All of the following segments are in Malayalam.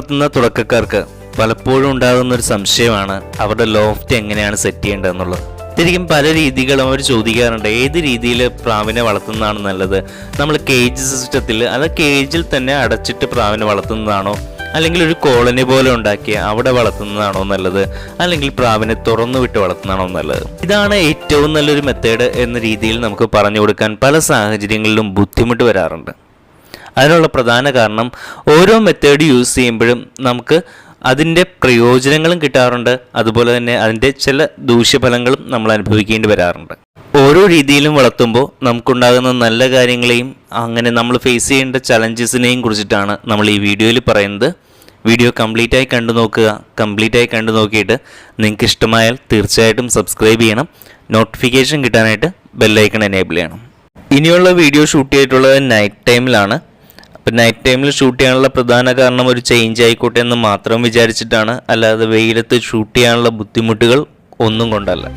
വളർത്തുന്ന തുടക്കക്കാർക്ക് പലപ്പോഴും ഉണ്ടാകുന്ന ഒരു സംശയമാണ് അവരുടെ ലോഫ്റ്റ് എങ്ങനെയാണ് സെറ്റ് ചെയ്യേണ്ടതെന്നുള്ളത്. ശരിക്കും പല രീതികളും അവർ ചോദിക്കാറുണ്ട്. ഏത് രീതിയിൽ പ്രാവിനെ വളർത്തുന്നതാണ് നല്ലത്? നമ്മൾ കേജ് സിസ്റ്റത്തിൽ, അത് കേജിൽ തന്നെ അടച്ചിട്ട് പ്രാവിനെ വളർത്തുന്നതാണോ, അല്ലെങ്കിൽ ഒരു കോളനി പോലെ ഉണ്ടാക്കി അവിടെ വളർത്തുന്നതാണോ നല്ലത്, അല്ലെങ്കിൽ പ്രാവിനെ തുറന്നു വിട്ട് വളർത്തുന്നതാണോ നല്ലത്? ഇതാണ് ഏറ്റവും നല്ലൊരു മെത്തേഡ് എന്ന രീതിയിൽ നമുക്ക് പറഞ്ഞു കൊടുക്കാൻ പല സാഹചര്യങ്ങളിലും ബുദ്ധിമുട്ട് വരാറുണ്ട്. അതിനുള്ള പ്രധാന കാരണം ഓരോ മെത്തേഡ് യൂസ് ചെയ്യുമ്പോഴും നമുക്ക് അതിൻ്റെ പ്രയോജനങ്ങളും കിട്ടാറുണ്ട്, അതുപോലെ തന്നെ അതിൻ്റെ ചില ദൂഷ്യഫലങ്ങളും നമ്മൾ അനുഭവിക്കേണ്ടി വരാറുണ്ട്. ഓരോ രീതിയിലും വളർത്തുമ്പോൾ നമുക്കുണ്ടാകുന്ന നല്ല കാര്യങ്ങളെയും അങ്ങനെ നമ്മൾ ഫേസ് ചെയ്യേണ്ട ചലഞ്ചസിനെയും കുറിച്ചിട്ടാണ് നമ്മൾ ഈ വീഡിയോയിൽ പറയുന്നത്. വീഡിയോ കംപ്ലീറ്റായി കണ്ടു നോക്കുക. കംപ്ലീറ്റായി കണ്ടു നോക്കിയിട്ട് നിങ്ങൾക്ക് ഇഷ്ടമായാൽ തീർച്ചയായിട്ടും സബ്സ്ക്രൈബ് ചെയ്യണം. നോട്ടിഫിക്കേഷൻ കിട്ടാനായിട്ട് ബെല്ലൈക്കൺ എനേബിൾ ചെയ്യണം. ഇനിയുള്ള വീഡിയോ ഷൂട്ട് ചെയ്തിട്ടുള്ളത് നൈറ്റ് ടൈമിലാണ്. അപ്പം നൈറ്റ് ടൈമിൽ ഷൂട്ട് ചെയ്യാനുള്ള പ്രധാന കാരണം ഒരു ചേഞ്ച് ആയിക്കോട്ടെ എന്ന് മാത്രം വിചാരിച്ചിട്ടാണ്, അല്ലാതെ വെയിലത്ത് ഷൂട്ട് ചെയ്യാനുള്ള ബുദ്ധിമുട്ടുകൾ ഒന്നും കൊണ്ടല്ല.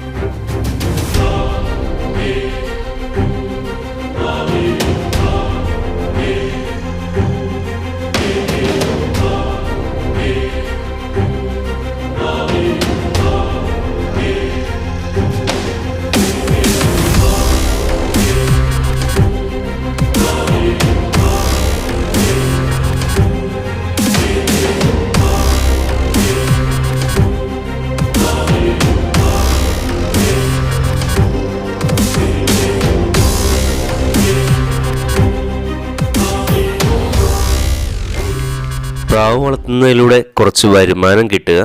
പ്രാവ് വളർത്തുന്നതിലൂടെ കുറച്ച് വരുമാനം കിട്ടുക,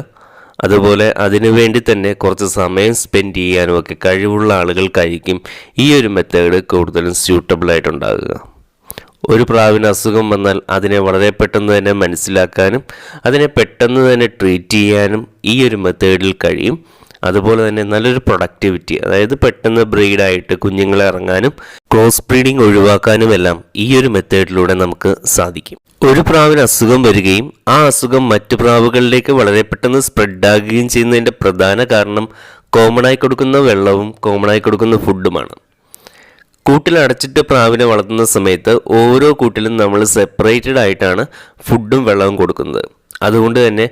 അതുപോലെ അതിനു വേണ്ടി തന്നെ കുറച്ച് സമയം സ്പെൻഡ് ചെയ്യാനും ഒക്കെ കഴിവുള്ള ആളുകൾക്കായിരിക്കും ഈ ഒരു മെത്തേഡ് കൂടുതലും സ്യൂട്ടബിൾ ആയിട്ടുണ്ടാകുക. ഒരു പ്രാവിന് അസുഖം വന്നാൽ അതിനെ വളരെ പെട്ടെന്ന് തന്നെ മനസ്സിലാക്കാനും അതിനെ പെട്ടെന്ന് തന്നെ ട്രീറ്റ് ചെയ്യാനും ഈ ഒരു മെത്തേഡിൽ കഴിയും. അതുപോലെ തന്നെ നല്ലൊരു പ്രൊഡക്ടിവിറ്റി, അതായത് പെട്ടെന്ന് ബ്രീഡായിട്ട് കുഞ്ഞുങ്ങളെ ഇറങ്ങാനും ക്രോസ് ബ്രീഡിങ് ഒഴിവാക്കാനുമെല്ലാം ഈ ഒരു മെത്തേഡിലൂടെ നമുക്ക് സാധിക്കും. ഒരു പ്രാവിന് അസുഖം വരികയും ആ അസുഖം മറ്റു പ്രാവുകളിലേക്ക് വളരെ പെട്ടെന്ന് സ്പ്രെഡാകുകയും ചെയ്യുന്നതിൻ്റെ പ്രധാന കാരണം കോമണായി കൊടുക്കുന്ന വെള്ളവും കോമണായി കൊടുക്കുന്ന ഫുഡുമാണ്. കൂട്ടിൽ അടച്ചിട്ട് പ്രാവിനെ വളർത്തുന്ന സമയത്ത് ഓരോ കൂട്ടിലും നമ്മൾ സെപ്പറേറ്റഡ് ആയിട്ടാണ് ഫുഡും വെള്ളവും കൊടുക്കുന്നത്. അതുകൊണ്ട് തന്നെ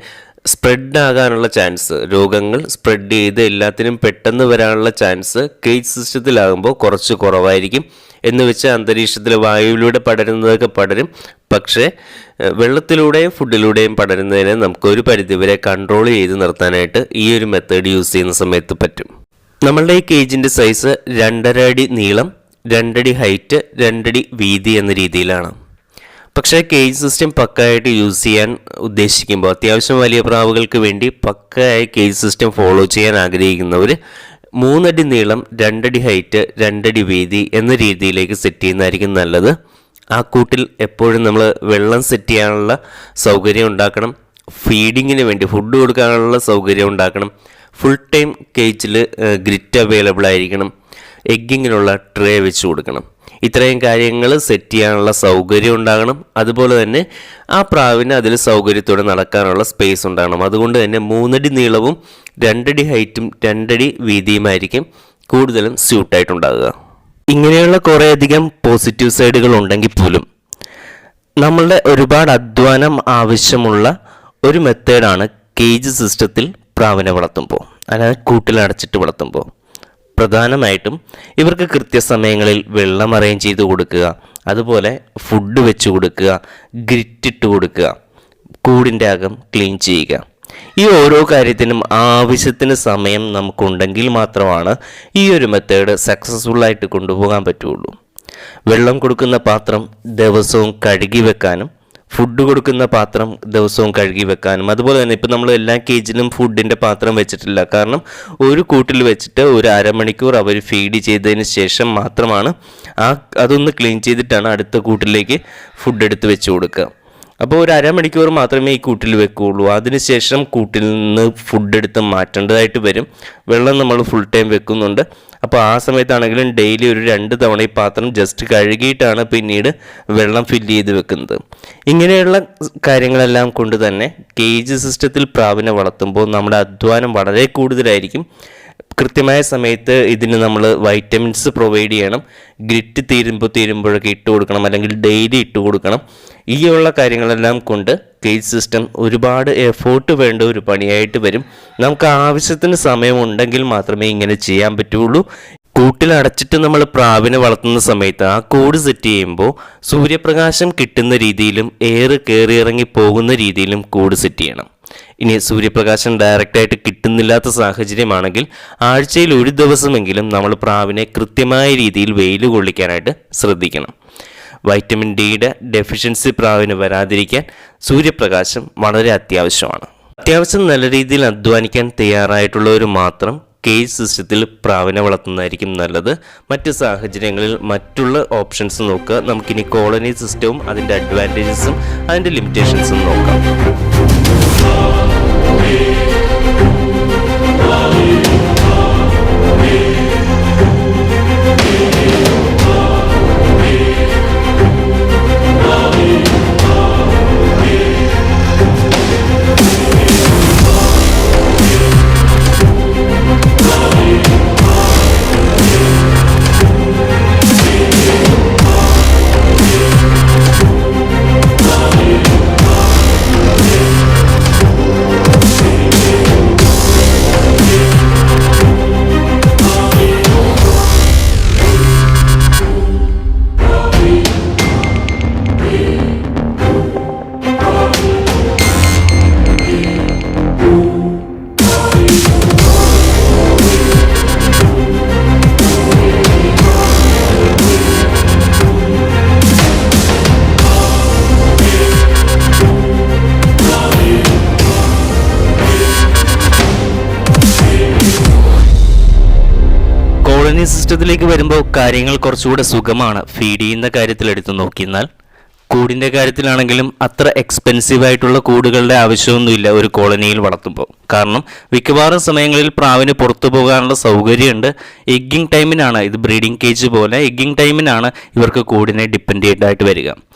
സ്പ്രെഡ് ആകാനുള്ള ചാൻസ്, രോഗങ്ങൾ സ്പ്രെഡ് ചെയ്ത് എല്ലാത്തിനും പെട്ടെന്ന് വരാനുള്ള ചാൻസ് കേജ് സിസ്റ്റത്തിലാകുമ്പോൾ കുറച്ച് കുറവായിരിക്കും. എന്ന് വെച്ച് അന്തരീക്ഷത്തിൽ വായുവിലൂടെ പടരുന്നതൊക്കെ പടരും, പക്ഷേ വെള്ളത്തിലൂടെയും ഫുഡിലൂടെയും പടരുന്നതിനെ നമുക്കൊരു പരിധിവരെ കൺട്രോൾ ചെയ്ത് നിർത്താനായിട്ട് ഈ ഒരു മെത്തേഡ് യൂസ് ചെയ്യുന്ന സമയത്ത് പറ്റും. നമ്മളുടെ ഈ കേജിൻ്റെ സൈസ് 2.5 അടി നീളം, 2 അടി ഹൈറ്റ്, 2 അടി വീതി എന്ന രീതിയിലാണ്. പക്ഷേ കേജ് സിസ്റ്റം പക്കയായിട്ട് യൂസ് ചെയ്യാൻ ഉദ്ദേശിക്കുമ്പോൾ, അത്യാവശ്യം വലിയ പ്രാവുകൾക്ക് വേണ്ടി പക്കയായി കേജ് സിസ്റ്റം ഫോളോ ചെയ്യാൻ ആഗ്രഹിക്കുന്നവർ 3 അടി നീളം, 2 അടി ഹൈറ്റ്, 2 അടി വീതി എന്ന രീതിയിലേക്ക് സെറ്റ് ചെയ്യുന്നതായിരിക്കും നല്ലത്. ആ കൂട്ടിൽ എപ്പോഴും നമ്മൾ വെള്ളം സെറ്റ് ചെയ്യാനുള്ള സൗകര്യം ഉണ്ടാക്കണം, ഫീഡിങ്ങിന് വേണ്ടി ഫുഡ് കൊടുക്കാനുള്ള സൗകര്യം ഉണ്ടാക്കണം, ഫുൾ ടൈം കേജിൽ ഗ്രിറ്റ് അവൈലബിൾ ആയിരിക്കണം, എഗ്ഗിങ്ങിനുള്ള ട്രേ വെച്ച് കൊടുക്കണം. ഇത്രയും കാര്യങ്ങൾ സെറ്റ് ചെയ്യാനുള്ള സൗകര്യം ഉണ്ടാകണം. അതുപോലെ തന്നെ ആ പ്രാവിന് അതിൽ സൗകര്യത്തോടെ നടക്കാനുള്ള സ്പേസ് ഉണ്ടാകണം. അതുകൊണ്ട് തന്നെ 3 അടി നീളവും 2 അടി ഹൈറ്റും 2 അടി വീതിയുമായിരിക്കും കൂടുതലും സ്യൂട്ടായിട്ടുണ്ടാകുക. ഇങ്ങനെയുള്ള കുറേയധികം പോസിറ്റീവ് സൈഡുകൾ ഉണ്ടെങ്കിൽ പോലും നമ്മളുടെ ഒരുപാട് അധ്വാനം ആവശ്യമുള്ള ഒരു മെത്തേഡാണ് കേജ് സിസ്റ്റത്തിൽ പ്രാവിനെ വളർത്തുമ്പോൾ, അതായത് കൂട്ടിലടച്ചിട്ട് വളർത്തുമ്പോൾ. പ്രധാനമായിട്ടും ഇവർക്ക് കൃത്യസമയങ്ങളിൽ വെള്ളം അറേഞ്ച് ചെയ്ത് കൊടുക്കുക, അതുപോലെ ഫുഡ് വെച്ച് കൊടുക്കുക, ഗ്രിറ്റ് ഇട്ട് കൊടുക്കുക, കൂടിൻ്റെ അകം ക്ലീൻ ചെയ്യുക. ഈ ഓരോ കാര്യത്തിനും ആവശ്യത്തിന് സമയം നമുക്കുണ്ടെങ്കിൽ മാത്രമാണ് ഈ ഒരു മെത്തേഡ് സക്സസ്ഫുള്ളായിട്ട് കൊണ്ടുപോകാൻ പറ്റുള്ളൂ. വെള്ളം കൊടുക്കുന്ന പാത്രം ദിവസവും കഴുകി വെക്കാനും, ഫുഡ് കൊടുക്കുന്ന പാത്രം ദിവസവും കഴുകി വെക്കാനും, അതുപോലെ തന്നെ ഇപ്പം നമ്മൾ എല്ലാ കേജിലും ഫുഡിൻ്റെ പാത്രം വെച്ചിട്ടില്ല. കാരണം ഒരു കൂട്ടിൽ വെച്ചിട്ട് ഒരു അരമണിക്കൂർ അവർ ഫീഡ് ചെയ്തതിന് ശേഷം മാത്രമാണ് അതൊന്ന് ക്ലീൻ ചെയ്തിട്ടാണ് അടുത്ത കൂട്ടിലേക്ക് ഫുഡ് എടുത്ത് വെച്ച് കൊടുക്കുക. അപ്പോൾ ഒരു അരമണിക്കൂർ മാത്രമേ ഈ കൂട്ടിൽ വെക്കുകയുള്ളൂ. അതിനുശേഷം കൂട്ടിൽ നിന്ന് ഫുഡ് എടുത്ത് മാറ്റേണ്ടതായിട്ട് വരും. വെള്ളം നമ്മൾ ഫുൾ ടൈം വെക്കുന്നുണ്ട്. അപ്പോൾ ആ സമയത്താണെങ്കിലും ഡെയിലി ഒരു 2 തവണ ഈ പാത്രം ജസ്റ്റ് കഴുകിയിട്ടാണ് പിന്നീട് വെള്ളം ഫില്ല് ചെയ്ത് വെക്കുന്നത്. ഇങ്ങനെയുള്ള കാര്യങ്ങളെല്ലാം കൊണ്ട് തന്നെ കേജ് സിസ്റ്റത്തിൽ പ്രാവിനെ വളർത്തുമ്പോൾ നമ്മുടെ അധ്വാനം വളരെ കൂടുതലായിരിക്കും. കൃത്യമായ സമയത്ത് ഇതിന് നമ്മൾ വൈറ്റമിൻസ് പ്രൊവൈഡ് ചെയ്യണം. ഗ്രിറ്റ് തീരുമ്പോഴൊക്കെ ഇട്ട് കൊടുക്കണം, അല്ലെങ്കിൽ ഡെയിലി ഇട്ട് കൊടുക്കണം. ഈ ഉള്ള കാര്യങ്ങളെല്ലാം കൊണ്ട് കേജ് സിസ്റ്റം ഒരുപാട് എഫോർട്ട് വേണ്ട ഒരു പണിയായിട്ട് വരും. നമുക്ക് ആവശ്യത്തിന് സമയമുണ്ടെങ്കിൽ മാത്രമേ ഇങ്ങനെ ചെയ്യാൻ പറ്റുള്ളൂ. കൂട്ടിലടച്ചിട്ട് നമ്മൾ പ്രാവിനെ വളർത്തുന്ന സമയത്ത് ആ കൂട് സെറ്റ് ചെയ്യുമ്പോൾ സൂര്യപ്രകാശം കിട്ടുന്ന രീതിയിലും എയർ കയറി ഇറങ്ങി പോകുന്ന രീതിയിലും കൂട് സെറ്റ് ചെയ്യണം. ഇനി സൂര്യപ്രകാശം ഡയറക്റ്റായിട്ട് കിട്ടുന്നില്ലാത്ത സാഹചര്യമാണെങ്കിൽ ആഴ്ചയിൽ ഒരു ദിവസമെങ്കിലും നമ്മൾ പ്രാവിനെ കൃത്യമായ രീതിയിൽ വെയിൽ കൊള്ളിക്കാനായിട്ട് ശ്രദ്ധിക്കണം. വൈറ്റമിൻ ഡിയുടെ ഡെഫിഷ്യൻസി പ്രാവിന് വരാതിരിക്കാൻ സൂര്യപ്രകാശം വളരെ അത്യാവശ്യമാണ്. അത്യാവശ്യം നല്ല രീതിയിൽ അധ്വാനിക്കാൻ തയ്യാറായിട്ടുള്ളവർ മാത്രം കേജ് സിസ്റ്റത്തിൽ പ്രാവിനെ വളർത്തുന്നതായിരിക്കും നല്ലത്. മറ്റ് സാഹചര്യങ്ങളിൽ മറ്റുള്ള ഓപ്ഷൻസ് നോക്കുക. നമുക്കിനി കോളനി സിസ്റ്റവും അതിൻ്റെ അഡ്വാൻറ്റേജസും അതിൻ്റെ ലിമിറ്റേഷൻസും നോക്കാം. കോളനി സിസ്റ്റത്തിലേക്ക് വരുമ്പോൾ കാര്യങ്ങൾ കുറച്ചുകൂടെ സുഖമാണ്. ഫീഡ് ചെയ്യുന്ന കാര്യത്തിൽ എടുത്തു നോക്കിയാൽ കൂടിൻ്റെ കാര്യത്തിലാണെങ്കിലും അത്ര എക്സ്പെൻസീവ് ആയിട്ടുള്ള കൂടുകളുടെ ആവശ്യമൊന്നുമില്ല ഒരു കോളനിയിൽ വളർത്തുമ്പോൾ. കാരണം മിക്കവാറും സമയങ്ങളിൽ പ്രാവിന് പുറത്തു പോകാനുള്ള സൗകര്യമുണ്ട്. എഗ്ഗിങ് ടൈമിനാണ്, ഇത് ബ്രീഡിംഗ് കേജ് പോലെ എഗ്ഗിങ് ടൈമിനാണ് ഇവർക്ക് കൂടിനെ ഡിപ്പെൻഡൻ്റ് ആയിട്ട് വരിക.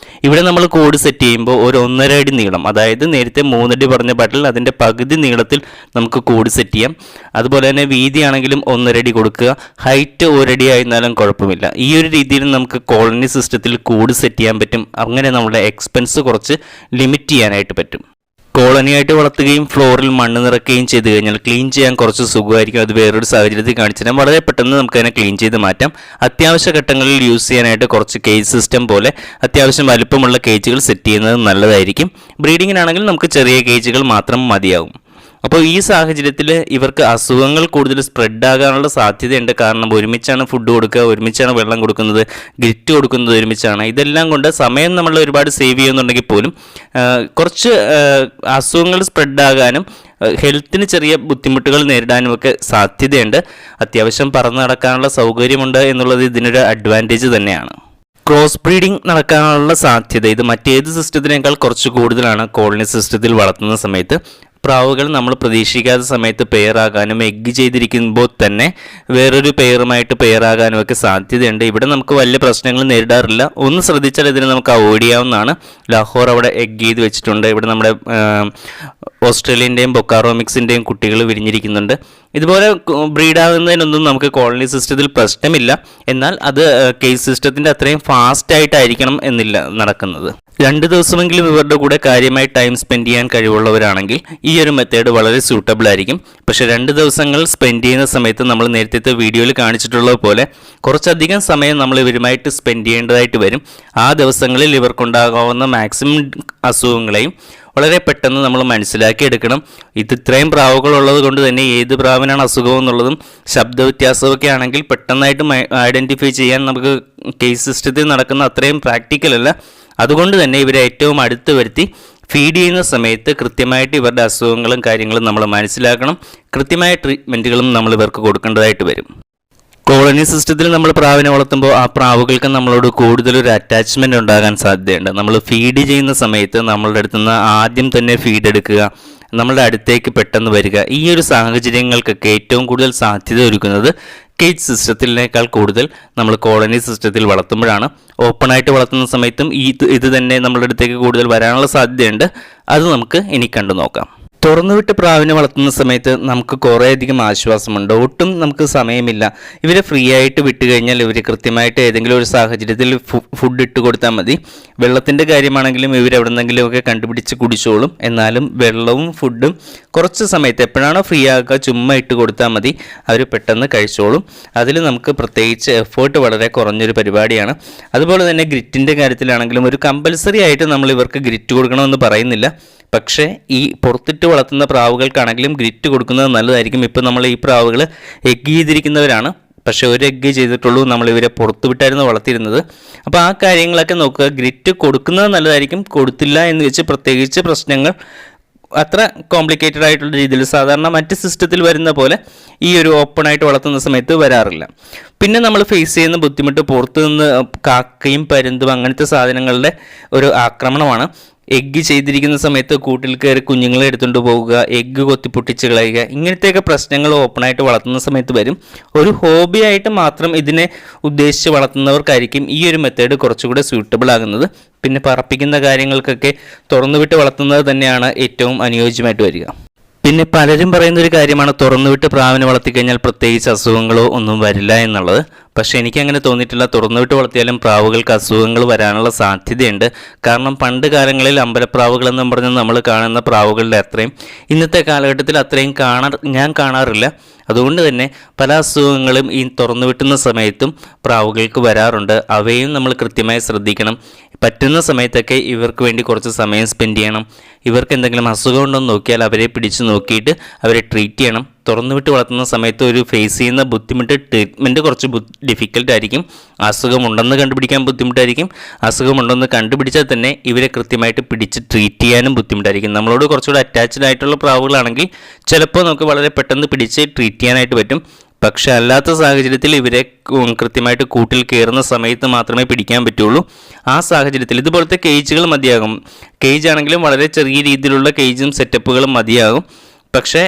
ഇവിടെ നമ്മൾ കൂട് സെറ്റ് ചെയ്യുമ്പോൾ ഒരു 1.5 അടി നീളം, അതായത് നേരത്തെ 3 അടി പറഞ്ഞ പാട്ടിൽ അതിൻ്റെ പകുതി നീളത്തിൽ നമുക്ക് കൂട് സെറ്റ് ചെയ്യാം. അതുപോലെ തന്നെ വീതിയാണെങ്കിലും 1.5 അടി കൊടുക്കുക. ഹൈറ്റ് 1 അടി ആയിരുന്നാലും കുഴപ്പമില്ല. ഈ ഒരു രീതിയിൽ നമുക്ക് കോളനി സിസ്റ്റത്തിൽ കൂട് സെറ്റ് ചെയ്യാൻ പറ്റും. അങ്ങനെ നമ്മുടെ എക്സ്പെൻസ് കുറച്ച് ലിമിറ്റ് ചെയ്യാനായിട്ട് പറ്റും. കോളനിയായിട്ട് വളർത്തുകയും ഫ്ലോറിൽ മണ്ണ് നിറയ്ക്കുകയും ചെയ്ത് കഴിഞ്ഞാൽ ക്ലീൻ ചെയ്യാൻ കുറച്ച് സുഖമായിരിക്കും. അത് വേറൊരു സാഹചര്യത്തിൽ കാണിച്ചാൽ വളരെ പെട്ടെന്ന് നമുക്ക് അതിനെ ക്ലീൻ ചെയ്ത് മാറ്റാം. അത്യാവശ്യ ഘട്ടങ്ങളിൽ യൂസ് ചെയ്യാനായിട്ട് കുറച്ച് കേജ് സിസ്റ്റം പോലെ അത്യാവശ്യം വലുപ്പമുള്ള കേജുകൾ സെറ്റ് ചെയ്യുന്നത് നല്ലതായിരിക്കും. ബ്രീഡിങ്ങിനാണെങ്കിൽ നമുക്ക് ചെറിയ കേജുകൾ മാത്രം മതിയാകും. അപ്പോൾ ഈ സാഹചര്യത്തിൽ ഇവർക്ക് അസുഖങ്ങൾ കൂടുതൽ സ്പ്രെഡ് ആകാനുള്ള സാധ്യതയുണ്ട്. കാരണം ഒരുമിച്ചാണ് ഫുഡ് കൊടുക്കുക, ഒരുമിച്ചാണ് വെള്ളം കൊടുക്കുന്നത്, ഗ്രിറ്റ് കൊടുക്കുന്നത് ഒരുമിച്ചാണ്. ഇതെല്ലാം കൊണ്ട് സമയം നമ്മൾ ഒരുപാട് സേവ് ചെയ്യുന്നുണ്ടെങ്കിൽ പോലും കുറച്ച് അസുഖങ്ങൾ സ്പ്രെഡ് ആകാനും ഹെൽത്തിന് ചെറിയ ബുദ്ധിമുട്ടുകൾ നേരിടാനുമൊക്കെ സാധ്യതയുണ്ട്. അത്യാവശ്യം പറന്ന് നടക്കാനുള്ള സൗകര്യമുണ്ട് എന്നുള്ളത് ഇതിനൊരു അഡ്വാൻറ്റേജ് തന്നെയാണ്. ക്രോസ് ബ്രീഡിംഗ് നടക്കാനുള്ള സാധ്യത ഇത് മറ്റേത് സിസ്റ്റത്തിനേക്കാൾ കുറച്ച് കൂടുതലാണ് കോളനി സിസ്റ്റത്തിൽ വളർത്തുന്ന സമയത്ത്. പ്രാവുകൾ നമ്മൾ പ്രതീക്ഷിക്കാത്ത സമയത്ത് പെയറാകാനും എഗ്ഗ് ചെയ്തിരിക്കുമ്പോൾ തന്നെ വേറൊരു പെയറുമായിട്ട് പെയറാകാനും ഒക്കെ സാധ്യതയുണ്ട്. ഇവിടെ നമുക്ക് വലിയ പ്രശ്നങ്ങൾ നേരിടാറില്ല. ഒന്ന് ശ്രദ്ധിച്ചാൽ ഇതിനെ നമുക്ക് അവോയ്ഡ് ചെയ്യാവുന്നതാണ്. ലാഹോർ അവിടെ എഗ്ഗ് ചെയ്ത് വെച്ചിട്ടുണ്ട്. ഇവിടെ നമ്മുടെ ഓസ്ട്രേലിയൻ്റെയും ബൊക്കാറോ മിക്സിൻ്റെയും കുട്ടികൾ വിരിഞ്ഞിരിക്കുന്നുണ്ട്. ഇതുപോലെ ബ്രീഡാകുന്നതിനൊന്നും നമുക്ക് കോളനി സിസ്റ്റത്തിൽ പ്രശ്നമില്ല. എന്നാൽ അത് കേജ് സിസ്റ്റത്തിൻ്റെ അത്രയും ഫാസ്റ്റായിട്ടായിരിക്കണം എന്നില്ല നടക്കുന്നത്. 2 ദിവസമെങ്കിലും ഇവരുടെ കൂടെ കാര്യമായി ടൈം സ്പെൻഡ് ചെയ്യാൻ കഴിവുള്ളവരാണെങ്കിൽ ഈ ഒരു മെത്തേഡ് വളരെ സൂട്ടബിൾ ആയിരിക്കും. പക്ഷേ 2 ദിവസങ്ങൾ സ്പെൻഡ് ചെയ്യുന്ന സമയത്ത് നമ്മൾ നേരത്തെ വീഡിയോയിൽ കാണിച്ചിട്ടുള്ളത് പോലെ കുറച്ചധികം സമയം നമ്മൾ ഇവരുമായിട്ട് സ്പെൻഡ് ചെയ്യേണ്ടതായിട്ട് വരും. ആ ദിവസങ്ങളിൽ ഇവർക്കുണ്ടാകാവുന്ന മാക്സിമം അസുഖങ്ങളെയും വളരെ പെട്ടെന്ന് നമ്മൾ മനസ്സിലാക്കിയെടുക്കണം. ഇത് ഇത്രയും പ്രാവുകളുള്ളത് കൊണ്ട് തന്നെ ഏത് പ്രാവിനാണ് അസുഖം എന്നുള്ളതും ശബ്ദ വ്യത്യാസമൊക്കെ ആണെങ്കിൽ പെട്ടെന്നായിട്ട് ഐഡൻറ്റിഫൈ ചെയ്യാൻ നമുക്ക് കേസ് സിസ്റ്റത്തിൽ നടക്കുന്ന അത്രയും പ്രാക്ടിക്കൽ അല്ല. അതുകൊണ്ട് തന്നെ ഇവരെ ഏറ്റവും അടുത്ത് വരുത്തി ഫീഡ് ചെയ്യുന്ന സമയത്ത് കൃത്യമായിട്ട് ഇവരുടെ അസുഖങ്ങളും കാര്യങ്ങളും നമ്മൾ മനസ്സിലാക്കണം. കൃത്യമായ ട്രീറ്റ്മെൻറ്റുകളും നമ്മൾ ഇവർക്ക് കൊടുക്കേണ്ടതായിട്ട് വരും. കോളനി സിസ്റ്റത്തിൽ നമ്മൾ പ്രാവിനെ വളർത്തുമ്പോൾ ആ പ്രാവുകൾക്ക് നമ്മളോട് കൂടുതലൊരു അറ്റാച്ച്മെൻറ്റ് ഉണ്ടാകാൻ സാധ്യതയുണ്ട്. നമ്മൾ ഫീഡ് ചെയ്യുന്ന സമയത്ത് നമ്മളുടെ അടുത്ത് നിന്ന് ആദ്യം തന്നെ ഫീഡ് എടുക്കുക, നമ്മളുടെ അടുത്തേക്ക് പെട്ടെന്ന് വരിക, ഈ ഒരു സാഹചര്യങ്ങൾക്കൊക്കെ ഏറ്റവും കൂടുതൽ സാധ്യത ഒരുക്കുന്നത് കേജ് സിസ്റ്റത്തിനേക്കാൾ കൂടുതൽ നമ്മൾ കോളനി സിസ്റ്റത്തിൽ വളർത്തുമ്പോഴാണ്. ഓപ്പണായിട്ട് വളർത്തുന്ന സമയത്തും ഇത് തന്നെ നമ്മളുടെ അടുത്തേക്ക് കൂടുതൽ വരാനുള്ള സാധ്യതയുണ്ട്. അത് നമുക്ക് ഇനി കണ്ടു നോക്കാം. തുറന്നുവിട്ട് പ്രാവിനെ വളർത്തുന്ന സമയത്ത് നമുക്ക് കുറേയധികം ആശ്വാസമുണ്ട്. ഒട്ടും നമുക്ക് സമയമില്ല. ഇവരെ ഫ്രീ ആയിട്ട് വിട്ട് കഴിഞ്ഞാൽ ഇവർ കൃത്യമായിട്ട് ഏതെങ്കിലും ഒരു സാഹചര്യത്തിൽ ഫുഡ് ഇട്ട് കൊടുത്താൽ മതി. വെള്ളത്തിൻ്റെ കാര്യമാണെങ്കിലും ഇവരെവിടെ നിന്നെങ്കിലുമൊക്കെ കണ്ടുപിടിച്ച് കുടിച്ചോളും. എന്നാലും വെള്ളവും ഫുഡും കുറച്ച് സമയത്ത് എപ്പോഴാണോ ഫ്രീ ആക്കുക ചുമ്മാ ഇട്ട് കൊടുത്താൽ മതി, അവർ പെട്ടെന്ന് കഴിച്ചോളും. അതിൽ നമുക്ക് പ്രത്യേകിച്ച് എഫേർട്ട് വളരെ കുറഞ്ഞൊരു പരിപാടിയാണ്. അതുപോലെ തന്നെ ഗ്രിറ്റിൻ്റെ കാര്യത്തിലാണെങ്കിലും ഒരു കമ്പൽസറി ആയിട്ട് നമ്മൾ ഇവർക്ക് ഗ്രിറ്റ് കൊടുക്കണമെന്ന് പറയുന്നില്ല. പക്ഷേ ഈ പുറത്തിട്ട് വളർത്തുന്ന പ്രാവുകൾക്കാണെങ്കിലും ഗ്രിറ്റ് കൊടുക്കുന്നത് നല്ലതായിരിക്കും. ഇപ്പോൾ നമ്മൾ ഈ പ്രാവുകൾ എഗ് ചെയ്തിരിക്കുന്നവരാണ്, പക്ഷേ ഒരു എഗ് ചെയ്തിട്ടുള്ളൂ. നമ്മൾ ഇവരെ പുറത്തു വിട്ടായിരുന്നു വളർത്തിയിരുന്നത്. അപ്പോൾ ആ കാര്യങ്ങളൊക്കെ നോക്കുക. ഗ്രിറ്റ് കൊടുക്കുന്നത് നല്ലതായിരിക്കും. കൊടുത്തില്ല എന്ന് വെച്ച് പ്രത്യേകിച്ച് പ്രശ്നങ്ങൾ അത്ര കോംപ്ലിക്കേറ്റഡ് ആയിട്ടുള്ള രീതിയിൽ സാധാരണ മറ്റ് സിസ്റ്റത്തിൽ വരുന്ന പോലെ ഈ ഒരു ഓപ്പണായിട്ട് വളർത്തുന്ന സമയത്ത് വരാറില്ല. പിന്നെ നമ്മൾ ഫേസ് ചെയ്യുന്ന ബുദ്ധിമുട്ട് പുറത്തു നിന്ന് കാക്കയും പരുന്തും അങ്ങനത്തെ സാധനങ്ങളുടെ ഒരു ആക്രമണമാണ്. എഗ്ഗ് ചെയ്തിരിക്കുന്ന സമയത്ത് കൂട്ടിൽ കയറി കുഞ്ഞുങ്ങളെ എടുത്തുകൊണ്ട് പോവുക, എഗ്ഗ് കൊത്തി പൊട്ടിച്ച് കളയുക, ഇങ്ങനത്തെയൊക്കെ പ്രശ്നങ്ങൾ ഓപ്പണായിട്ട് വളർത്തുന്ന സമയത്ത് വരും. ഒരു ഹോബി ആയിട്ട് മാത്രം ഇതിനെ ഉദ്ദേശിച്ച് വളർത്തുന്നവർക്കായിരിക്കും ഈ ഒരു മെത്തേഡ് കുറച്ചുകൂടെ സ്യൂട്ടബിൾ ആകുന്നത്. പിന്നെ പറപ്പിക്കുന്ന കാര്യങ്ങൾക്കൊക്കെ തുറന്നുവിട്ട് വളർത്തുന്നത് തന്നെയാണ് ഏറ്റവും അനുയോജ്യമായിട്ട് വരിക. പിന്നെ പലരും പറയുന്നൊരു കാര്യമാണ് തുറന്നുവിട്ട് പ്രാവിനെ വളർത്തിക്കഴിഞ്ഞാൽ പ്രത്യേകിച്ച് അസുഖങ്ങളോ ഒന്നും വരില്ല എന്നുള്ളത്. പക്ഷേ എനിക്കങ്ങനെ തോന്നിയിട്ടില്ല. തുറന്നുവിട്ട് വളർത്തിയാലും പ്രാവുകൾക്ക് അസുഖങ്ങൾ വരാനുള്ള സാധ്യതയുണ്ട്. കാരണം പണ്ട് കാലങ്ങളിൽ അമ്പലപ്രാവുകളെന്നും പറഞ്ഞ് നമ്മൾ കാണുന്ന പ്രാവുകളുടെ അത്രയും ഇന്നത്തെ കാലഘട്ടത്തിൽ അത്രയും ഞാൻ കാണാറില്ല. അതുകൊണ്ട് തന്നെ പല അസുഖങ്ങളും ഈ തുറന്നുവിട്ടുന്ന സമയത്തും പ്രാവുകൾക്ക് വരാറുണ്ട്. അവയും നമ്മൾ കൃത്യമായി ശ്രദ്ധിക്കണം. പറ്റുന്ന സമയത്തൊക്കെ ഇവർക്ക് വേണ്ടി കുറച്ച് സമയം സ്പെൻഡ് ചെയ്യണം. ഇവർക്ക് എന്തെങ്കിലും അസുഖം ഉണ്ടോ എന്ന് നോക്കിയാൽ അവരെ പിടിച്ച് നോക്കിയിട്ട് അവരെ ട്രീറ്റ് ചെയ്യണം. തുറന്നുവിട്ട് വളർത്തുന്ന സമയത്ത് ഒരു ഫേസ് ചെയ്യുന്ന ബുദ്ധിമുട്ട് ട്രീറ്റ്മെൻറ്റ് കുറച്ച് ഡിഫിക്കൽട്ടായിരിക്കും. അസുഖമുണ്ടെന്ന് കണ്ടുപിടിക്കാൻ ബുദ്ധിമുട്ടായിരിക്കും. അസുഖമുണ്ടെന്ന് കണ്ടുപിടിച്ചാൽ തന്നെ ഇവരെ കൃത്യമായിട്ട് പിടിച്ച് ട്രീറ്റ് ചെയ്യാനും ബുദ്ധിമുട്ടായിരിക്കും. നമ്മളോട് കുറച്ചുകൂടെ അറ്റാച്ച്ഡ് ആയിട്ടുള്ള പ്രാവുകളാണെങ്കിൽ ചിലപ്പോൾ നമുക്ക് വളരെ പെട്ടെന്ന് പിടിച്ച് ട്രീറ്റ് ചെയ്യാനായിട്ട് പറ്റും. പക്ഷെ അല്ലാത്ത സാഹചര്യത്തിൽ ഇവരെ കൃത്യമായിട്ട് കൂട്ടിൽ കയറുന്ന സമയത്ത് മാത്രമേ പിടിക്കാൻ പറ്റുള്ളൂ. ആ സാഹചര്യത്തിൽ ഇതുപോലത്തെ കേജുകൾ മതിയാകും. കേജ് ആണെങ്കിലും വളരെ ചെറിയ രീതിയിലുള്ള കേജും സെറ്റപ്പുകളും മതിയാകും. പക്ഷേ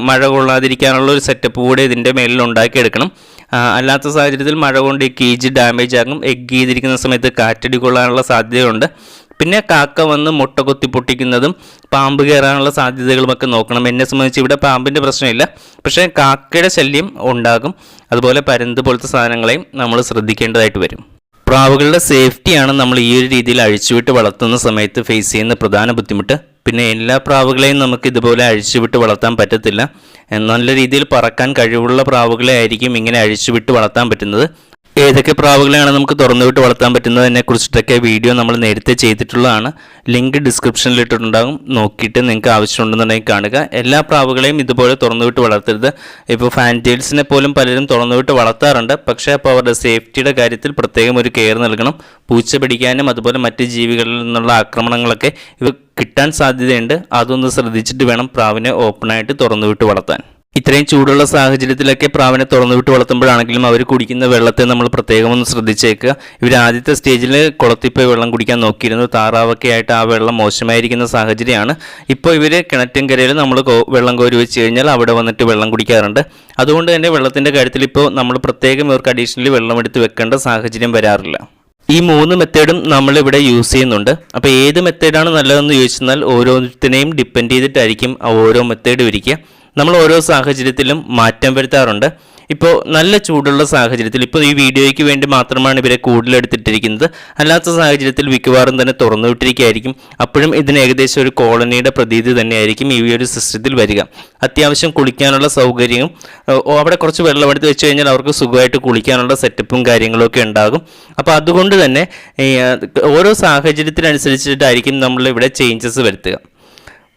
മഴ കൊള്ളാതിരിക്കാനുള്ള ഒരു സെറ്റപ്പ് കൂടെ ഇതിൻ്റെ മേലിൽ ഉണ്ടാക്കിയെടുക്കണം. അല്ലാത്ത സാഹചര്യത്തിൽ മഴ കൊണ്ട് ഈ കേജ് ഡാമേജ് ആകും. എഗ് ചെയ്തിരിക്കുന്ന സമയത്ത് കാറ്റടി കൊള്ളാനുള്ള സാധ്യതയുണ്ട്. പിന്നെ കാക്ക വന്ന് മുട്ട കൊത്തി പൊട്ടിക്കുന്നതും പാമ്പ് കയറാനുള്ള സാധ്യതകളുമൊക്കെ നോക്കണം. എന്നെ സംബന്ധിച്ച് ഇവിടെ പാമ്പിൻ്റെ പ്രശ്നമില്ല, പക്ഷേ കാക്കയുടെ ശല്യം ഉണ്ടാകും. അതുപോലെ പരുന്ത് പോലത്തെ സാധനങ്ങളെയും നമ്മൾ ശ്രദ്ധിക്കേണ്ടതായിട്ട് വരും. പ്രാവുകളുടെ സേഫ്റ്റിയാണ് നമ്മൾ ഈ ഒരു രീതിയിൽ അഴിച്ചുവിട്ട് വളർത്തുന്ന സമയത്ത് ഫേസ് ചെയ്യുന്ന പ്രധാന ബുദ്ധിമുട്ട്. പിന്നെ എല്ലാ പ്രാവുകളെയും നമുക്ക് ഇതുപോലെ അഴിച്ചുവിട്ട് വളർത്താൻ പറ്റത്തില്ല. നല്ല രീതിയിൽ പറക്കാൻ കഴിവുള്ള പ്രാവുകളെ ആയിരിക്കും ഇങ്ങനെ അഴിച്ചുവിട്ട് വളർത്താൻ പറ്റുന്നത്. ഏതൊക്കെ പ്രാവുകളെയാണ് നമുക്ക് തുറന്നുവിട്ട് വളർത്താൻ പറ്റുന്നതിനെ കുറിച്ചിട്ടൊക്കെ വീഡിയോ നമ്മൾ നേരത്തെ ചെയ്തിട്ടുള്ളതാണ്. ലിങ്ക് ഡിസ്ക്രിപ്ഷനിൽ ഇട്ടിട്ടുണ്ടാകും. നോക്കിയിട്ട് നിങ്ങൾക്ക് ആവശ്യമുണ്ടെന്നുണ്ടെങ്കിൽ കാണുക. എല്ലാ പ്രാവുകളെയും ഇതുപോലെ തുറന്നുവിട്ട് വളർത്തരുത്. ഇപ്പോൾ ഫാൻറ്റെയിൽസിനെ പോലും പലരും തുറന്നുവിട്ട് വളർത്താറുണ്ട്. പക്ഷേ അപ്പോൾ അവരുടെ സേഫ്റ്റിയുടെ കാര്യത്തിൽ പ്രത്യേകം ഒരു കെയർ നൽകണം. പൂച്ച പിടിക്കാനും അതുപോലെ മറ്റ് ജീവികളിൽ നിന്നുള്ള ആക്രമണങ്ങളൊക്കെ ഇവ കിട്ടാൻ സാധ്യതയുണ്ട്. അതൊന്ന് ശ്രദ്ധിച്ചിട്ട് വേണം പ്രാവിനെ ഓപ്പണായിട്ട് തുറന്നുവിട്ട് വളർത്താൻ. ഇത്രയും ചൂടുള്ള സാഹചര്യത്തിലൊക്കെ പ്രാവിനെ തുറന്നുവിട്ട് വളർത്തുമ്പോഴാണെങ്കിലും അവർ കുടിക്കുന്ന വെള്ളത്തെ നമ്മൾ പ്രത്യേകം ഒന്ന് ശ്രദ്ധിച്ചേക്കുക. ഇവർ ആദ്യത്തെ സ്റ്റേജിൽ കുളത്തിപ്പോയി വെള്ളം കുടിക്കാൻ നോക്കിയിരുന്നു. താറാവൊക്കെ ആയിട്ട് ആ വെള്ളം മോശമായിരിക്കുന്ന സാഹചര്യമാണ്. ഇപ്പോൾ ഇവർ കിണറ്റിൻകരയിൽ നമ്മൾ വെള്ളം കോരി വെച്ച് കഴിഞ്ഞാൽ അവിടെ വന്നിട്ട് വെള്ളം കുടിക്കാറുണ്ട്. അതുകൊണ്ട് തന്നെ വെള്ളത്തിൻ്റെ കാര്യത്തിൽ ഇപ്പോൾ നമ്മൾ പ്രത്യേകം ഇവർക്ക് അഡീഷണലി വെള്ളം എടുത്ത് വെക്കേണ്ട സാഹചര്യം വരാറില്ല. ഈ 3 മെത്തേഡും നമ്മളിവിടെ യൂസ് ചെയ്യുന്നുണ്ട്. അപ്പോൾ ഏത് മെത്തേഡാണ് നല്ലതെന്ന് ചോദിച്ചെന്നാൽ ഓരോരുത്തരെയും ഡിപ്പെൻഡ് ചെയ്തിട്ടായിരിക്കും ഓരോ മെത്തേഡ് ഇരിക്കുക. നമ്മൾ ഓരോ സാഹചര്യത്തിലും മാറ്റം വരുത്താറുണ്ട്. ഇപ്പോൾ നല്ല ചൂടുള്ള സാഹചര്യത്തിൽ ഇപ്പോൾ ഈ വീഡിയോയ്ക്ക് വേണ്ടി മാത്രമാണ് ഇവരെ കൂടുതലെടുത്തിട്ടിരിക്കുന്നത്. അല്ലാത്ത സാഹചര്യത്തിൽ മിക്കവാറും തന്നെ തുറന്നു വിട്ടിരിക്കുകയായിരിക്കും. അപ്പോഴും ഇതിന് ഏകദേശം ഒരു കോളനിയുടെ പ്രതീതി തന്നെയായിരിക്കും ഈ ഒരു സിസ്റ്റത്തിൽ വരിക. അത്യാവശ്യം കുളിക്കാനുള്ള സൗകര്യവും അവിടെ കുറച്ച് വെള്ളമെടുത്ത് വെച്ച് കഴിഞ്ഞാൽ അവർക്ക് സുഖമായിട്ട് കുളിക്കാനുള്ള സെറ്റപ്പും കാര്യങ്ങളൊക്കെ ഉണ്ടാകും. അപ്പോൾ അതുകൊണ്ട് തന്നെ ഓരോ സാഹചര്യത്തിനനുസരിച്ചിട്ടായിരിക്കും നമ്മളിവിടെ ചേഞ്ചസ് വരുത്തുക.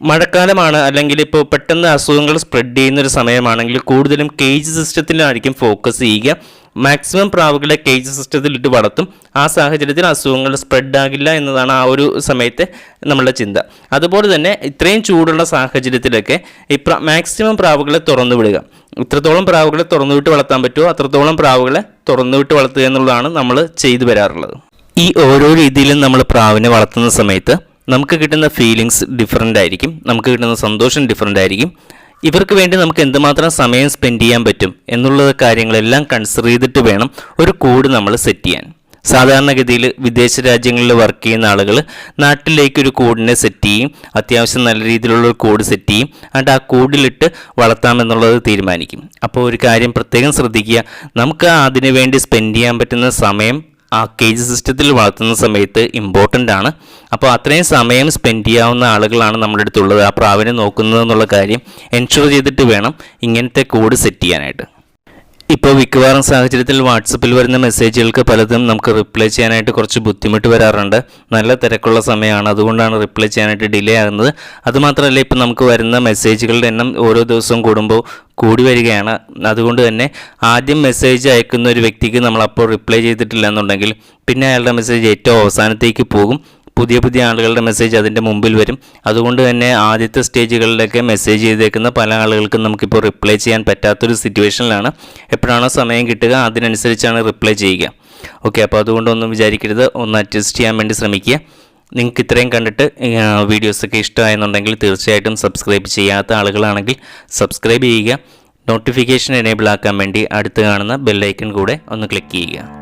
മഴക്കാലമാണ് അല്ലെങ്കിൽ ഇപ്പോൾ പെട്ടെന്ന് അസുഖങ്ങൾ സ്പ്രെഡ് ചെയ്യുന്നൊരു സമയമാണെങ്കിൽ കൂടുതലും കേജ് സിസ്റ്റത്തിലായിരിക്കും ഫോക്കസ് ചെയ്യുക. മാക്സിമം പ്രാവുകളെ കേജ് സിസ്റ്റത്തിലിട്ട് വളർത്തും. ആ സാഹചര്യത്തിൽ അസുഖങ്ങൾ സ്പ്രെഡ് ആകില്ല എന്നതാണ് ആ ഒരു സമയത്തെ നമ്മളുടെ ചിന്ത. അതുപോലെ തന്നെ ഇത്രയും ചൂടുള്ള സാഹചര്യത്തിലൊക്കെ മാക്സിമം പ്രാവുകളെ തുറന്നു വിടുക. ഇത്രത്തോളം പ്രാവുകളെ തുറന്നുവിട്ട് വളർത്താൻ പറ്റുമോ അത്രത്തോളം പ്രാവുകളെ തുറന്നുവിട്ട് വളർത്തുക എന്നുള്ളതാണ് നമ്മൾ ചെയ്തു വരാറുള്ളത്. ഈ ഓരോ രീതിയിലും നമ്മൾ പ്രാവിനെ വളർത്തുന്ന സമയത്ത് നമുക്ക് കിട്ടുന്ന ഫീലിങ്സ് ഡിഫറൻ്റ് ആയിരിക്കും. നമുക്ക് കിട്ടുന്ന സന്തോഷം ഡിഫറൻ്റ് ആയിരിക്കും. ഇവർക്ക് വേണ്ടി നമുക്ക് എന്തുമാത്രം സമയം സ്പെൻഡ് ചെയ്യാൻ പറ്റും എന്നുള്ള കാര്യങ്ങളെല്ലാം കൺസിഡർ ചെയ്തിട്ട് വേണം ഒരു കൂട് നമ്മൾ സെറ്റ് ചെയ്യാൻ. സാധാരണഗതിയിൽ വിദേശ രാജ്യങ്ങളിൽ വർക്ക് ചെയ്യുന്ന ആളുകൾ നാട്ടിലേക്ക് ഒരു കൂടിനെ സെറ്റ് ചെയ്യും, അത്യാവശ്യം നല്ല രീതിയിലുള്ള ഒരു കൂട് സെറ്റ് ചെയ്യും, എന്നിട്ട് ആ കൂടിലിട്ട് വളർത്താമെന്നുള്ളത് തീരുമാനിക്കും. അപ്പോൾ ഒരു കാര്യം പ്രത്യേകം ശ്രദ്ധിക്കുക, നമുക്ക് അതിനു വേണ്ടി സ്പെൻഡ് ചെയ്യാൻ പറ്റുന്ന സമയം ആ കേജ് സിസ്റ്റത്തിൽ വളർത്തുന്ന സമയത്ത് ഇമ്പോർട്ടൻ്റ് ആണ്. അപ്പോൾ അത്രയും സമയം സ്പെൻഡ് ചെയ്യാവുന്ന ആളുകളാണ് നമ്മുടെ അടുത്തുള്ളത് ആ പ്രാവിനെ നോക്കുന്നത് എന്നുള്ള കാര്യം എൻഷുർ ചെയ്തിട്ട് വേണം ഇങ്ങനത്തെ കൂട് സെറ്റ് ചെയ്യാനായിട്ട്. ഇപ്പോൾ മിക്കവാറും സാഹചര്യത്തിൽ വാട്സപ്പിൽ വരുന്ന മെസ്സേജുകൾക്ക് പലതും നമുക്ക് റിപ്ലൈ ചെയ്യാനായിട്ട് കുറച്ച് ബുദ്ധിമുട്ട് വരാറുണ്ട്. നല്ല തിരക്കുള്ള സമയമാണ്, അതുകൊണ്ടാണ് റിപ്ലൈ ചെയ്യാനായിട്ട് ഡിലേ ആകുന്നത്. അതുമാത്രമല്ല, ഇപ്പോൾ നമുക്ക് വരുന്ന മെസ്സേജുകളുടെ എണ്ണം ഓരോ ദിവസവും കൂടുമ്പോൾ കൂടി വരികയാണ്. അതുകൊണ്ട് തന്നെ ആദ്യം മെസ്സേജ് അയക്കുന്ന ഒരു വ്യക്തിക്ക് നമ്മളപ്പോൾ റിപ്ലൈ ചെയ്തിട്ടില്ല എന്നുണ്ടെങ്കിൽ പിന്നെ അയാളുടെ മെസ്സേജ് ഏറ്റവും അവസാനത്തേക്ക് പോകും, പുതിയ ആളുകളുടെ മെസ്സേജ് അതിൻ്റെ മുമ്പിൽ വരും. അതുകൊണ്ട് തന്നെ ആദ്യത്തെ സ്റ്റേജുകളിലൊക്കെ മെസ്സേജ് ചെയ്തേക്കുന്ന പല ആളുകൾക്കും നമുക്കിപ്പോൾ റിപ്ലൈ ചെയ്യാൻ പറ്റാത്തൊരു സിറ്റുവേഷനിലാണ്. എപ്പോഴാണോ സമയം കിട്ടുക അതിനനുസരിച്ചാണ് റിപ്ലൈ ചെയ്യുക. ഓക്കെ, അപ്പോൾ അതുകൊണ്ടൊന്നും വിചാരിക്കരുത്, ഒന്ന് അഡ്ജസ്റ്റ് ചെയ്യാൻ വേണ്ടി ശ്രമിക്കുക. നിങ്ങൾക്ക് ഇത്രയും കണ്ടിട്ട് വീഡിയോസൊക്കെ ഇഷ്ടമായെന്നുണ്ടെങ്കിൽ തീർച്ചയായിട്ടും സബ്സ്ക്രൈബ് ചെയ്യാത്ത ആളുകളാണെങ്കിൽ സബ്സ്ക്രൈബ് ചെയ്യുക. നോട്ടിഫിക്കേഷൻ എനേബിൾ ആക്കാൻ വേണ്ടി അടുത്ത് കാണുന്ന ബെല്ലൈക്കൺ കൂടെ ഒന്ന് ക്ലിക്ക് ചെയ്യുക.